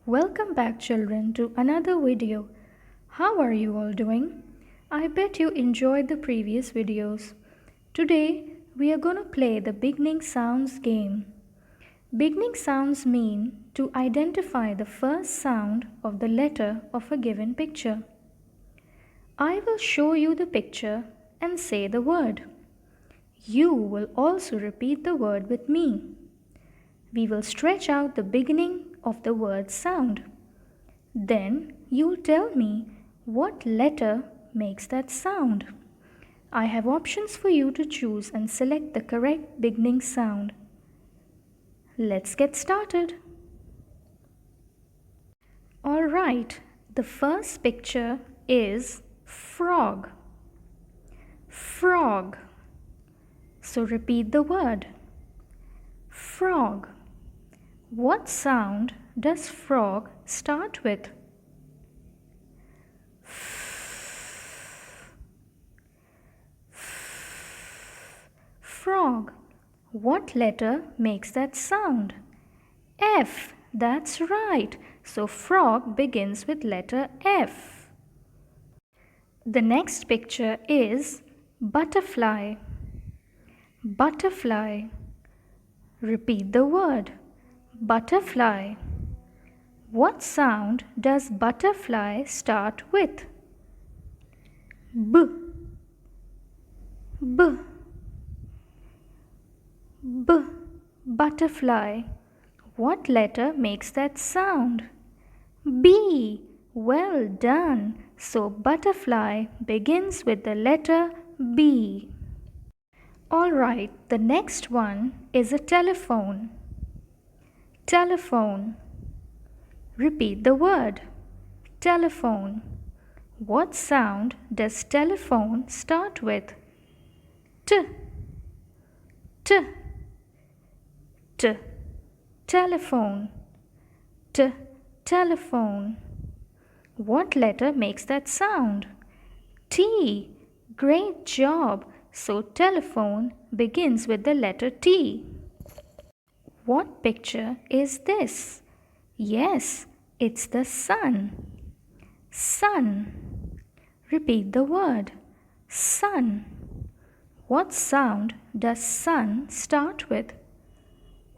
Welcome back, children, to another video. How are you all doing? I bet you enjoyed the previous videos. Today we are going to play the beginning sounds game. Beginning sounds mean to identify the first sound of the letter of a given picture. I will show you the picture and say the word. You will also repeat the word with me. We will stretch out the beginning of the word sound. Then you'll tell me what letter makes that sound. I have options for you to choose and select the correct beginning sound. Let's get started. Alright, the first picture is frog. Frog. So repeat the word. Frog. What sound does frog start with? Frog. What letter makes that sound? F. That's right. So frog begins with letter F. The next picture is butterfly. Butterfly. Repeat the word. Butterfly. What sound does butterfly start with? B. B. B. Butterfly. What letter makes that sound? B. Well done. So butterfly begins with the letter B. Alright, the next one is a telephone. Telephone. Repeat the word. Telephone. What sound does telephone start with? T. T. T. Telephone. T. Telephone. What letter makes that sound? T. Great job. So telephone begins with the letter T. What picture is this? Yes, it's the sun. Sun. Repeat the word. Sun. What sound does sun start with?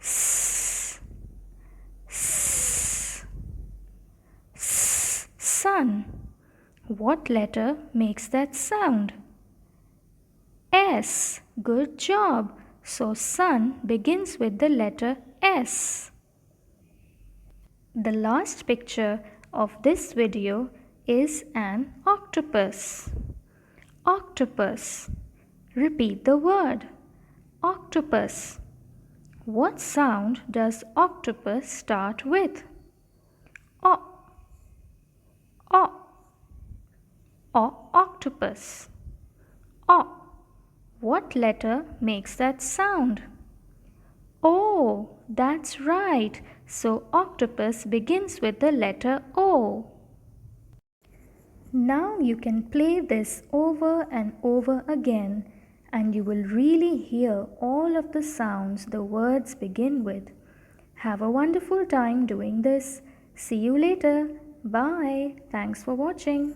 S. S. S. Sun. What letter makes that sound? S. Good job. So sun begins with the letter S. The last picture of this video is an octopus. Octopus. Repeat the word. Octopus. What sound does octopus start with? O. O. O. Octopus. O. What letter makes that sound? O. That's right. So octopus begins with the letter O. Now you can play this over and over again and you will really hear all of the sounds the words begin with. Have a wonderful time doing this. See you later. Bye. Thanks for watching.